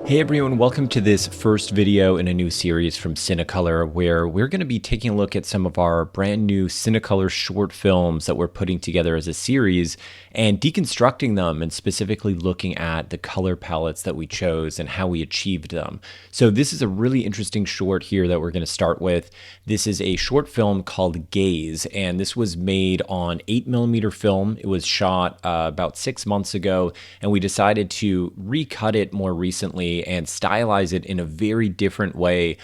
Hey everyone, welcome to this first video in a new series from Cinecolor where we're going to be taking a look at some of our brand new Cinecolor short films that we're putting together as a series and deconstructing them and specifically looking at the color palettes that we chose and how we achieved them. So this is a really interesting short here that we're going to start with. This is a short film called Gaze, and this was made on 8mm film. It was shot about 6 months ago, and we decided to recut it more recently and stylize it in a very different way,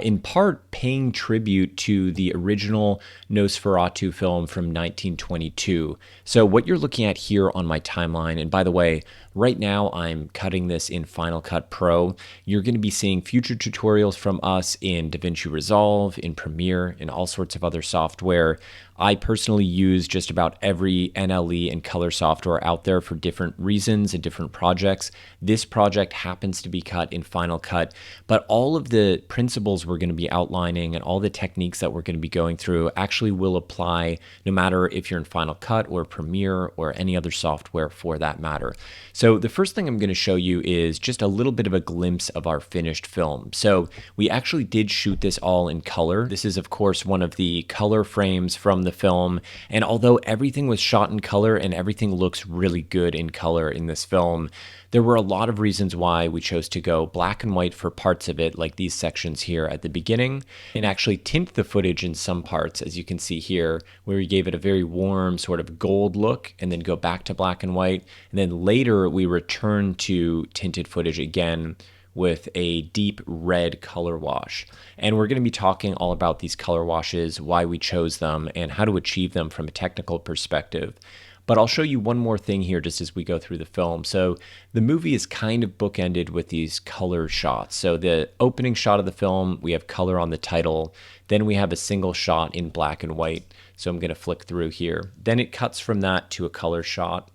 in part paying tribute to the original Nosferatu film from 1922. So what you're looking at here on my timeline, and by the way, right now I'm cutting this in Final Cut Pro. You're going to be seeing future tutorials from us in DaVinci Resolve, in Premiere, and all sorts of other software. I personally use just about every NLE and color software out there for different reasons and different projects. This project happens to be cut in Final Cut, but all of the principles we're going to be outlining and all the techniques that we're going to be going through actually will apply no matter if you're in Final Cut or Premiere or any other software for that matter. So the first thing I'm going to show you is just a little bit of a glimpse of our finished film. So we actually did shoot this all in color. This is of course one of the color frames from the film, and although everything was shot in color and everything looks really good in color in this film, there were a lot of reasons why we chose to go black and white for parts of it, like these sections here at the beginning, and actually tint the footage in some parts, as you can see here, where we gave it a very warm sort of gold look and then go back to black and white, and then later we return to tinted footage again with a deep red color wash. And we're going to be talking all about these color washes, why we chose them, and how to achieve them from a technical perspective. But I'll show you one more thing here just as we go through the film. So the movie is kind of bookended with these color shots. So the opening shot of the film, we have color on the title. Then we have a single shot in black and white. So I'm going to flick through here. Then it cuts from that to a color shot.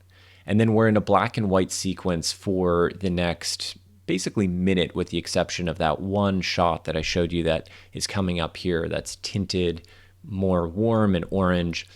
And then we're in a black and white sequence for the next basically minute, with the exception of that one shot that I showed you that is coming up here that's tinted more warm and orange.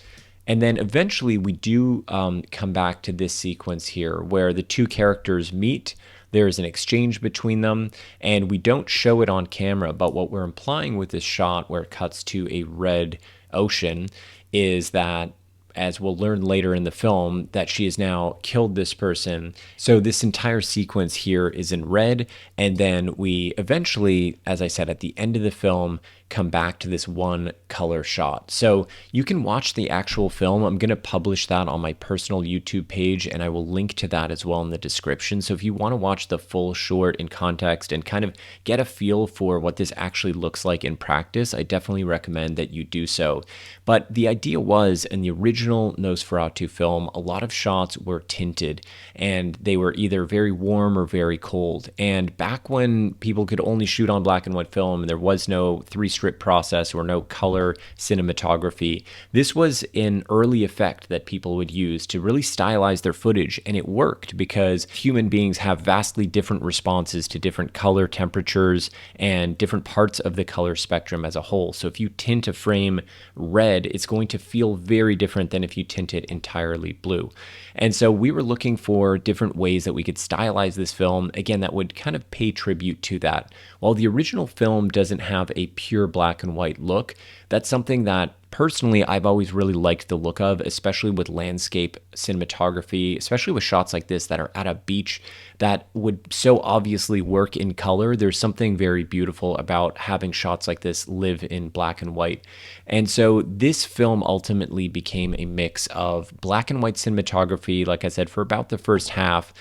And then eventually we do come back to this sequence here where the two characters meet. There's an exchange between them, and we don't show it on camera, but what we're implying with this shot where it cuts to a red ocean is that, as we'll learn later in the film, that she has now killed this person. So this entire sequence here is in red, and then we eventually, as I said, at the end of the film, come back to this one color shot. So you can watch the actual film. I'm going to publish that on my personal YouTube page, and I will link to that as well in the description. So if you want to watch the full short in context and kind of get a feel for what this actually looks like in practice, I definitely recommend that you do so. But the idea was, in the original Nosferatu film, a lot of shots were tinted, and they were either very warm or very cold. And back when people could only shoot on black and white film and there was no 3-strip process or no color cinematography, this was an early effect that people would use to really stylize their footage, and it worked because human beings have vastly different responses to different color temperatures and different parts of the color spectrum as a whole. So if you tint a frame red, it's going to feel very different than if you tint it entirely blue. And so we were looking for different ways that we could stylize this film, again, that would kind of pay tribute to that. While the original film doesn't have a pure black and white look, that's something that personally I've always really liked the look of, especially with landscape cinematography, especially with shots like this that are at a beach that would so obviously work in color. There's something very beautiful about having shots like this live in black and white. And so this film ultimately became a mix of black and white cinematography, like I said, for about the first half.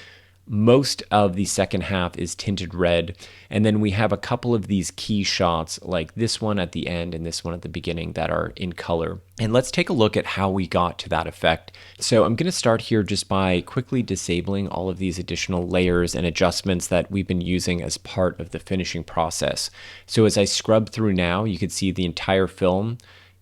Most of the second half is tinted red, and then we have a couple of these key shots like this one at the end and this one at the beginning that are in color. And let's take a look at how we got to that effect. So I'm going to start here just by quickly disabling all of these additional layers and adjustments that we've been using as part of the finishing process. So as I scrub through now, you can see the entire film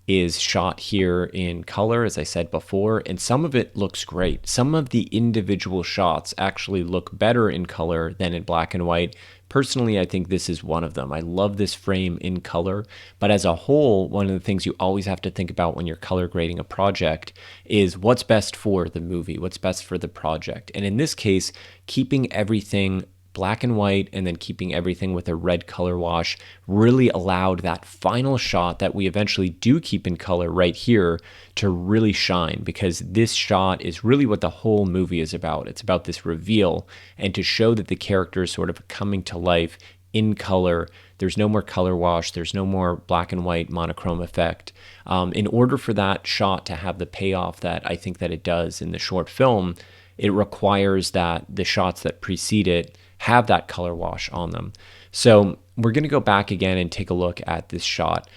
is shot here in color, as I said before, and some of it looks great. Some of the individual shots actually look better in color than in black and white. Personally, I think this is one of them. I love this frame in color, but as a whole, one of the things you always have to think about when you're color grading a project is what's best for the movie, what's best for the project. And in this case, keeping everything black and white and then keeping everything with a red color wash really allowed that final shot that we eventually do keep in color right here to really shine, because this shot is really what the whole movie is about. It's about this reveal and to show that the character is sort of coming to life in color. There's no more color wash. There's no more black and white monochrome effect. In order for that shot to have the payoff that I think that it does in the short film, it requires that the shots that precede it have that color wash on them. So we're going to go back again and take a look at this shot.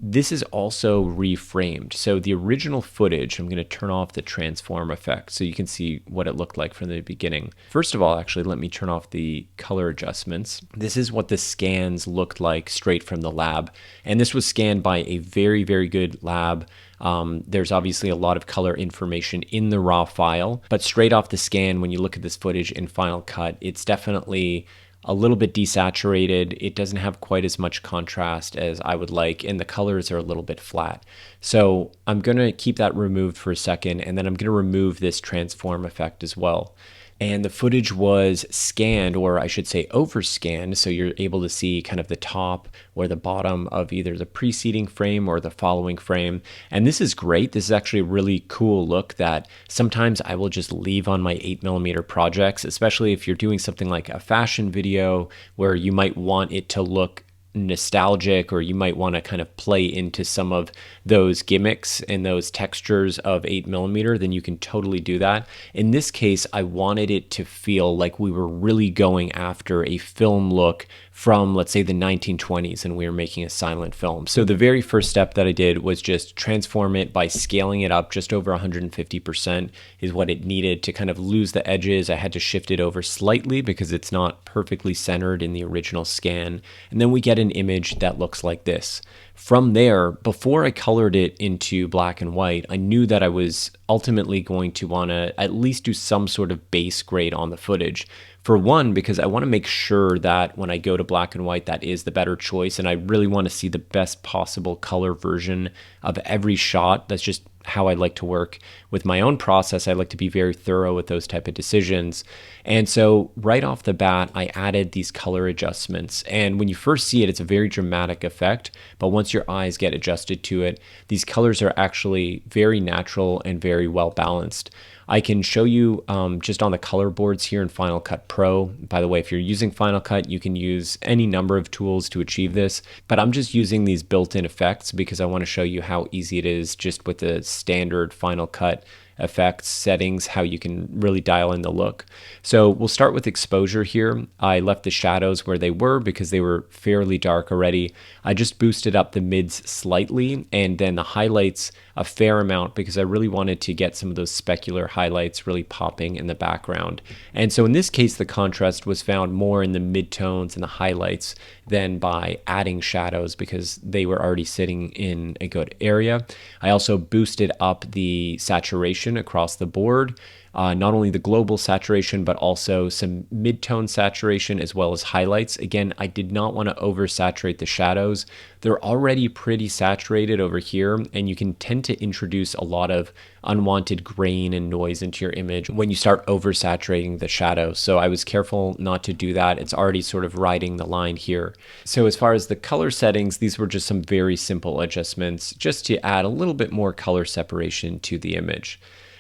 This is also reframed. So the original footage, I'm going to turn off the transform effect so you can see what it looked like from the beginning. First of all, actually, let me turn off the color adjustments. This is what the scans looked like straight from the lab. And this was scanned by a very, very good lab. There's obviously a lot of color information in the raw file, but straight off the scan, when you look at this footage in Final Cut, it's definitely a little bit desaturated. It doesn't have quite as much contrast as I would like, and the colors are a little bit flat. So I'm going to keep that removed for a second, and then I'm going to remove this transform effect as well. And the footage was scanned, or I should say overscanned, so you're able to see kind of the top or the bottom of either the preceding frame or the following frame. And this is great. This is actually a really cool look that sometimes I will just leave on my 8mm projects, especially if you're doing something like a fashion video where you might want it to look nostalgic, or you might want to kind of play into some of those gimmicks and those textures of 8mm, then you can totally do that. In this case, I wanted it to feel like we were really going after a film look from, let's say, the 1920s, and we were making a silent film. So the very first step that I did was just transform it by scaling it up just over 150% is what it needed to kind of lose the edges. I had to shift it over slightly because it's not perfectly centered in the original scan. And then we get an image that looks like this. From there, before I colored it into black and white, I knew that I was ultimately going to want to at least do some sort of base grade on the footage. For one, because I want to make sure that when I go to black and white, that is the better choice, and I really want to see the best possible color version of every shot. That's just how I like to work with my own process. I like to be very thorough with those type of decisions. And so right off the bat, I added these color adjustments. And when you first see it, it's a very dramatic effect. But once your eyes get adjusted to it, these colors are actually very natural and very well balanced. I can show you just on the color boards here in Final Cut Pro. By the way, if you're using Final Cut, you can use any number of tools to achieve this, but I'm just using these built-in effects because I want to show you how easy it is just with the standard Final Cut effects settings, how you can really dial in the look. So we'll start with exposure here. I left the shadows where they were because they were fairly dark already. I just boosted up the mids slightly, and then the highlights a fair amount because I really wanted to get some of those specular highlights really popping in the background. And so in this case, the contrast was found more in the midtones and the highlights than by adding shadows because they were already sitting in a good area. I also boosted up the saturation across the board. Not only the global saturation, but also some mid-tone saturation as well as highlights. Again, I did not want to oversaturate the shadows. They're already pretty saturated over here, and you can tend to introduce a lot of unwanted grain and noise into your image when you start oversaturating the shadows. So I was careful not to do that. It's already sort of riding the line here. So as far as the color settings, these were just some very simple adjustments just to add a little bit more color separation to the image.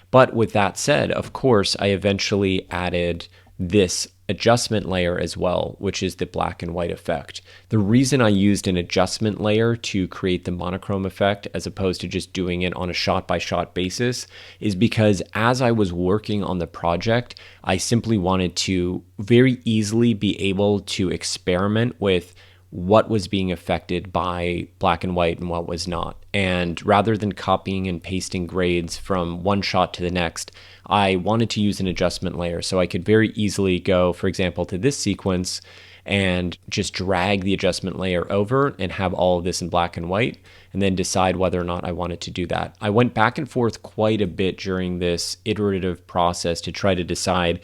But with that said, of course, I eventually added this adjustment layer as well, which is the black and white effect. The reason I used an adjustment layer to create the monochrome effect as opposed to just doing it on a shot-by-shot basis is because as I was working on the project, I simply wanted to very easily be able to experiment with what was being affected by black and white and what was not. And rather than copying and pasting grades from one shot to the next, I wanted to use an adjustment layer so I could very easily go, for example, to this sequence and just drag the adjustment layer over and have all of this in black and white and then decide whether or not I wanted to do that. I went back and forth quite a bit during this iterative process to try to decide,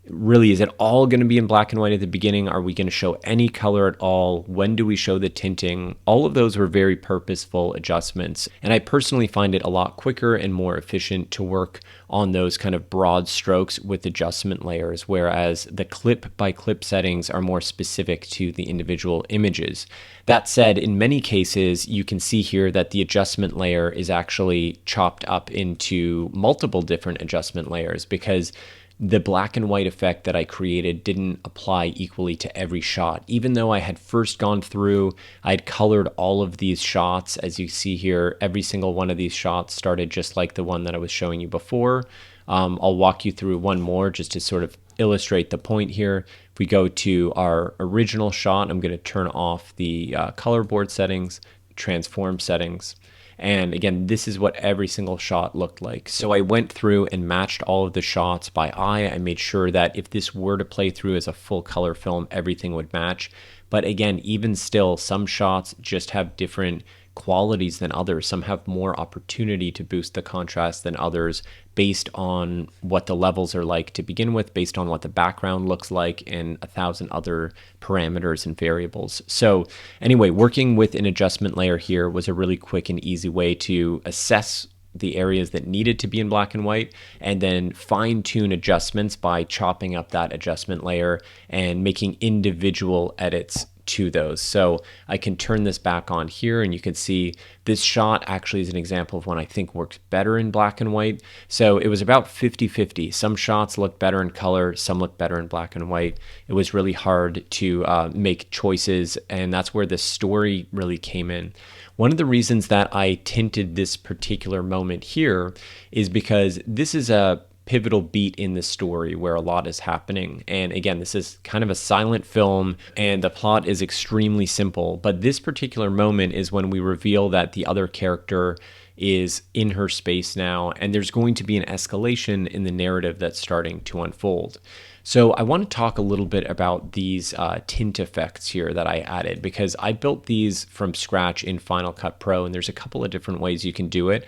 Really, is it all going to be in black and white at the beginning? Are we going to show any color at all? When do we show the tinting? All of those were very purposeful adjustments. And I personally find it a lot quicker and more efficient to work on those kind of broad strokes with adjustment layers, whereas the clip by clip settings are more specific to the individual images. That said, in many cases, you can see here that the adjustment layer is actually chopped up into multiple different adjustment layers, because the black and white effect that I created didn't apply equally to every shot. Even though I had first gone through, I'd colored all of these shots. As you see here, every single one of these shots started just like the one that I was showing you before. I'll walk you through one more just to sort of illustrate the point here. If we go to our original shot, I'm going to turn off the color board settings, transform settings. And again, this is what every single shot looked like. So I went through and matched all of the shots by eye. I made sure that if this were to play through as a full color film, everything would match. But again, even still, some shots just have different qualities than others. Some have more opportunity to boost the contrast than others based on what the levels are like to begin with, based on what the background looks like, and 1,000 other parameters and variables. So anyway, working with an adjustment layer here was a really quick and easy way to assess the areas that needed to be in black and white, and then fine-tune adjustments by chopping up that adjustment layer and making individual edits to those. So I can turn this back on here, and you can see this shot actually is an example of one I think works better in black and white. So it was about 50-50. Some shots look better in color, some look better in black and white. It was really hard to make choices, and that's where the story really came in. One of the reasons that I tinted this particular moment here is because this is a pivotal beat in the story where a lot is happening. And again, this is kind of a silent film and the plot is extremely simple. But this particular moment is when we reveal that the other character is in her space now, and there's going to be an escalation in the narrative that's starting to unfold. So I want to talk a little bit about these tint effects here that I added, because I built these from scratch in Final Cut Pro, and there's a couple of different ways you can do it.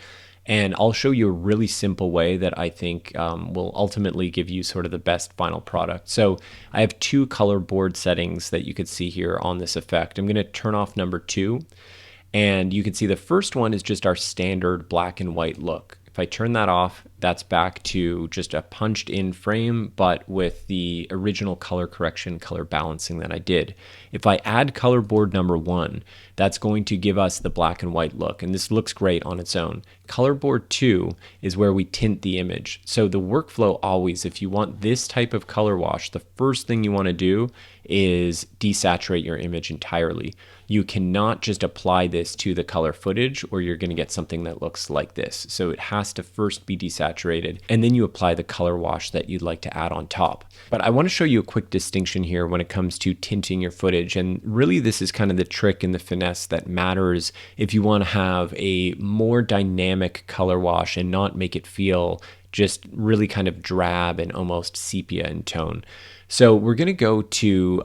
And I'll show you a really simple way that I think will ultimately give you sort of the best final product. So I have two color board settings that you could see here on this effect. I'm going to turn off number 2. And you can see the first one is just our standard black and white look. If I turn that off, that's back to just a punched in frame, but with the original color correction, color balancing that I did. If I add color board number 1, that's going to give us the black and white look, and this looks great on its own. Color board 2 is where we tint the image. So the workflow always, if you want this type of color wash, the first thing you want to do is desaturate your image entirely. You cannot just apply this to the color footage, or you're going to get something that looks like this. So it has to first be desaturated, and then you apply the color wash that you'd like to add on top. But I want to show you a quick distinction here when it comes to tinting your footage, and really this is kind of the trick and the finesse that matters if you want to have a more dynamic color wash and not make it feel just really kind of drab and almost sepia in tone. So we're going to go to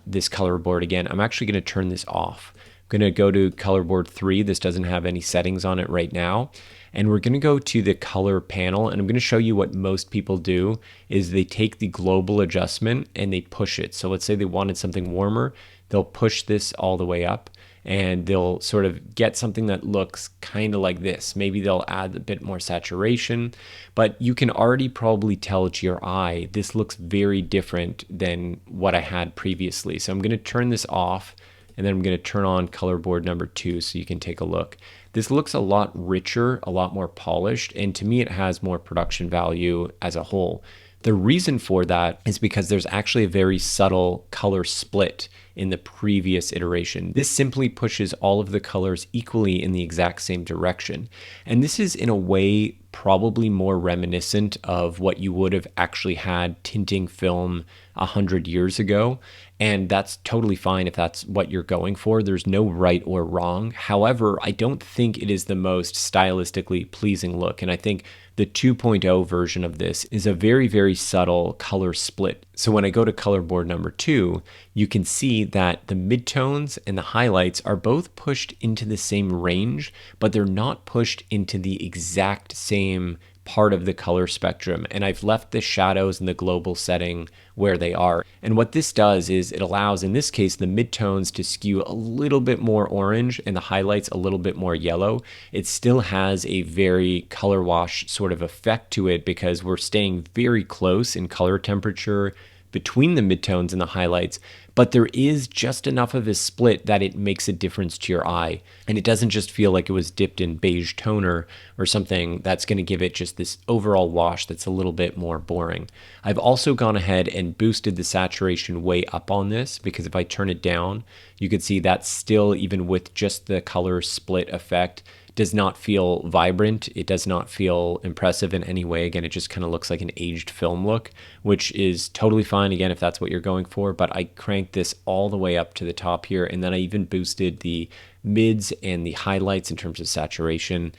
this color board again. I'm actually going to turn this off. I'm going to go to color board 3. This doesn't have any settings on it right now. And we're going to go to the color panel, and I'm going to show you what most people do is they take the global adjustment and they push it. So let's say they wanted something warmer. They'll push this all the way up, and they'll sort of get something that looks kind of like this. Maybe they'll add a bit more saturation, but you can already probably tell to your eye, this looks very different than what I had previously. So I'm going to turn this off, and then I'm going to turn on color board number 2 so you can take a look. This looks a lot richer, a lot more polished, and to me it has more production value as a whole. The reason for that is because there's actually a very subtle color split in the previous iteration. This simply pushes all of the colors equally in the exact same direction. And this is in a way probably more reminiscent of what you would have actually had tinting film 100 years ago. And that's totally fine if that's what you're going for. There's no right or wrong. However, I don't think it is the most stylistically pleasing look. And I think the 2.0 version of this is a very, very subtle color split. So when I go to color board number 2, you can see that the midtones and the highlights are both pushed into the same range, but they're not pushed into the exact same part of the color spectrum, and I've left the shadows and the global setting where they are. And what this does is it allows, in this case, the midtones to skew a little bit more orange and the highlights a little bit more yellow. It still has a very color wash sort of effect to it because we're staying very close in color temperature between the midtones and the highlights, but there is just enough of a split that it makes a difference to your eye. And it doesn't just feel like it was dipped in beige toner or something that's going to give it just this overall wash that's a little bit more boring. I've also gone ahead and boosted the saturation way up on this, because if I turn it down, you can see that still, even with just the color split effect, does not feel vibrant. It does not feel impressive in any way. Again, it just kind of looks like an aged film look, which is totally fine, again, if that's what you're going for. But I cranked this all the way up to the top here, and then I even boosted the mids and the highlights in terms of saturation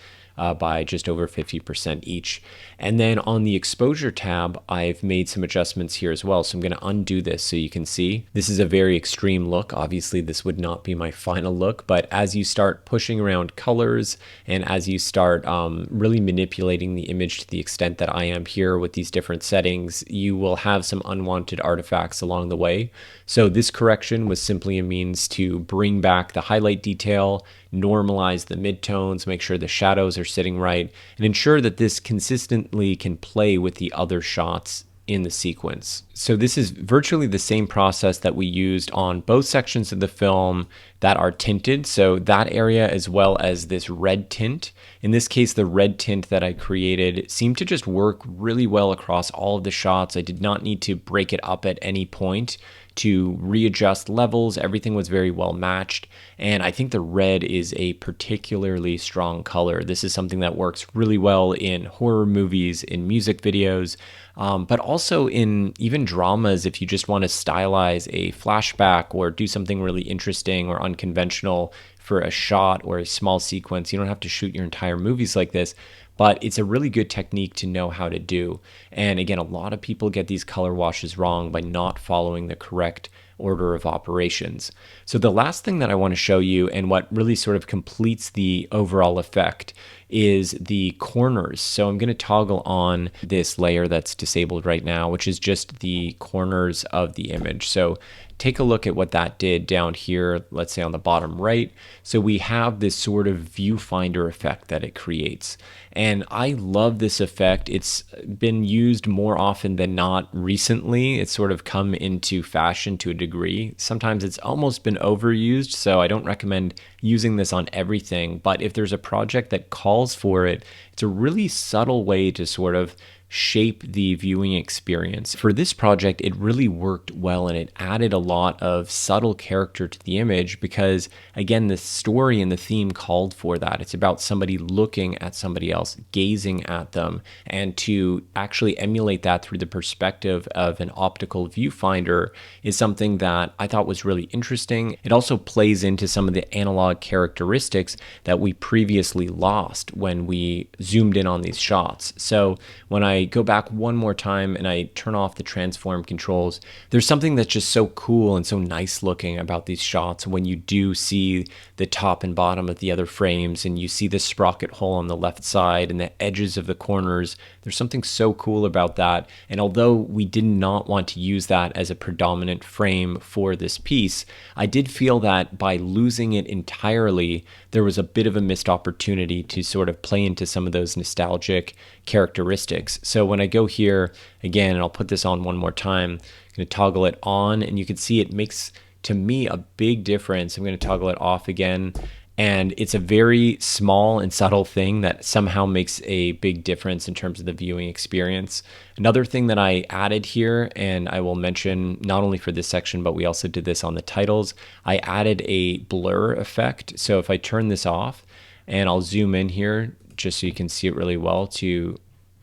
by just over 50% each. And then on the exposure tab, I've made some adjustments here as well. So I'm going to undo this so you can see. This is a very extreme look. Obviously, this would not be my final look, but as you start pushing around colors and as you start really manipulating the image to the extent that I am here with these different settings, you will have some unwanted artifacts along the way. So this correction was simply a means to bring back the highlight detail, normalize the midtones, make sure the shadows are sitting right, and ensure that this consistently can play with the other shots in the sequence. So this is virtually the same process that we used on both sections of the film that are tinted. So that area, as well as this red tint. In this case, the red tint that I created seemed to just work really well across all of the shots. I did not need to break it up at any point to readjust levels. Everything was very well matched. And I think the red is a particularly strong color. This is something that works really well in horror movies, in music videos, but also in even dramas. If you just want to stylize a flashback or do something really interesting or unconventional for a shot or a small sequence, you don't have to shoot your entire movies like this. But it's a really good technique to know how to do. And again, a lot of people get these color washes wrong by not following the correct order of operations. So the last thing that I want to show you, and what really sort of completes the overall effect, is the corners. So I'm going to toggle on this layer that's disabled right now, which is just the corners of the image. So take a look at what that did down here, let's say on the bottom right. So we have this sort of viewfinder effect that it creates. And I love this effect. It's been used more often than not recently. It's sort of come into fashion to a degree. Sometimes it's almost been overused, so I don't recommend using this on everything. But if there's a project that calls for it, it's a really subtle way to sort of shape the viewing experience. For this project, it really worked well, and it added a lot of subtle character to the image because, again, the story and the theme called for that. It's about somebody looking at somebody else, gazing at them, and to actually emulate that through the perspective of an optical viewfinder is something that I thought was really interesting. It also plays into some of the analog characteristics that we previously lost when we zoomed in on these shots. So when I go back one more time and I turn off the transform controls, there's something that's just so cool and so nice looking about these shots when you do see the top and bottom of the other frames and you see the sprocket hole on the left side and the edges of the corners. There's something so cool about that. And although we did not want to use that as a predominant frame for this piece, I did feel that by losing it entirely, there was a bit of a missed opportunity to sort of play into some of those nostalgic characteristics. So when I go here again, and I'll put this on one more time, I'm going to toggle it on, and you can see it makes, to me, a big difference. I'm going to toggle it off again, and it's a very small and subtle thing that somehow makes a big difference in terms of the viewing experience. Another thing that I added here, and I will mention not only for this section, but we also did this on the titles, I added a blur effect. So if I turn this off, and I'll zoom in here just so you can see it really well to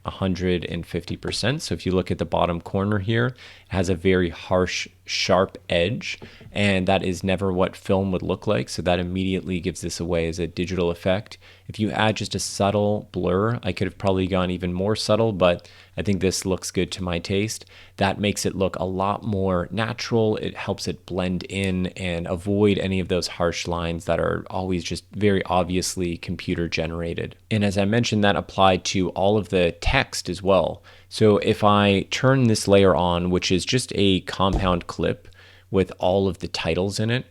150%. So if you look at the bottom corner here, it has a very harsh sharp edge, and that is never what film would look like. So that immediately gives this away as a digital effect. If you add just a subtle blur, I could have probably gone even more subtle, but I think this looks good to my taste. That makes it look a lot more natural. It helps it blend in and avoid any of those harsh lines that are always just very obviously computer generated. And as I mentioned, that applied to all of the text as well. So if I turn this layer on, which is just a compound clip with all of the titles in it,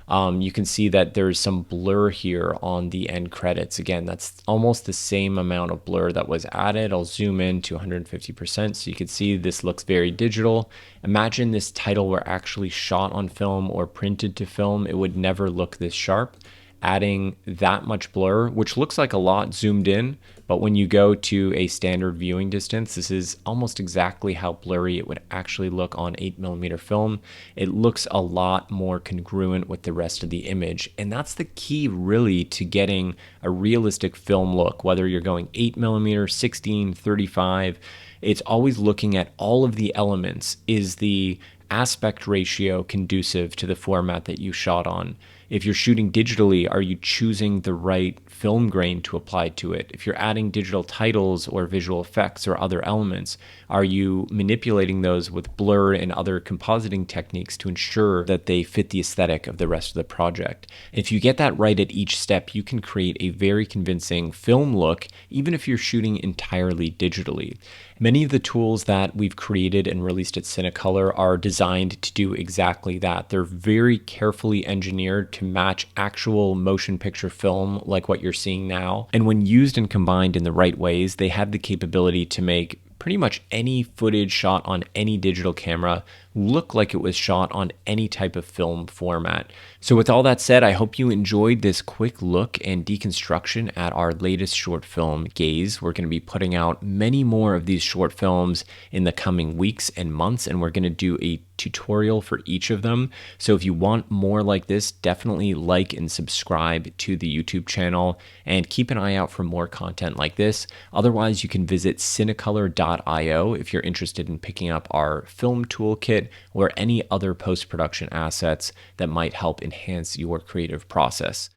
you can see that there's some blur here on the end credits. Again, that's almost the same amount of blur that was added. I'll zoom in to 150% so you can see this looks very digital. Imagine this title were actually shot on film or printed to film. It would never look this sharp. Adding that much blur, which looks like a lot zoomed in, but when you go to a standard viewing distance, this is almost exactly how blurry it would actually look on 8mm film. It looks a lot more congruent with the rest of the image, and that's the key really to getting a realistic film look, whether you're going 8mm, 16, 35. It's always looking at all of the elements. Is the aspect ratio conducive to the format that you shot on? If you're shooting digitally, are you choosing the right film grain to apply to it? If you're adding digital titles or visual effects or other elements, are you manipulating those with blur and other compositing techniques to ensure that they fit the aesthetic of the rest of the project? If you get that right at each step, you can create a very convincing film look, even if you're shooting entirely digitally. Many of the tools that we've created and released at Cinecolor are designed to do exactly that. They're very carefully engineered to match actual motion picture film like what you're seeing now. And when used and combined in the right ways, they have the capability to make pretty much any footage shot on any digital camera look like it was shot on any type of film format. So with all that said, I hope you enjoyed this quick look and deconstruction at our latest short film, Gaze. We're going to be putting out many more of these short films in the coming weeks and months, and we're going to do a tutorial for each of them. So if you want more like this, definitely like and subscribe to the YouTube channel and keep an eye out for more content like this. Otherwise, you can visit cinecolor.io if you're interested in picking up our film toolkit or any other post-production assets that might help enhance your creative process.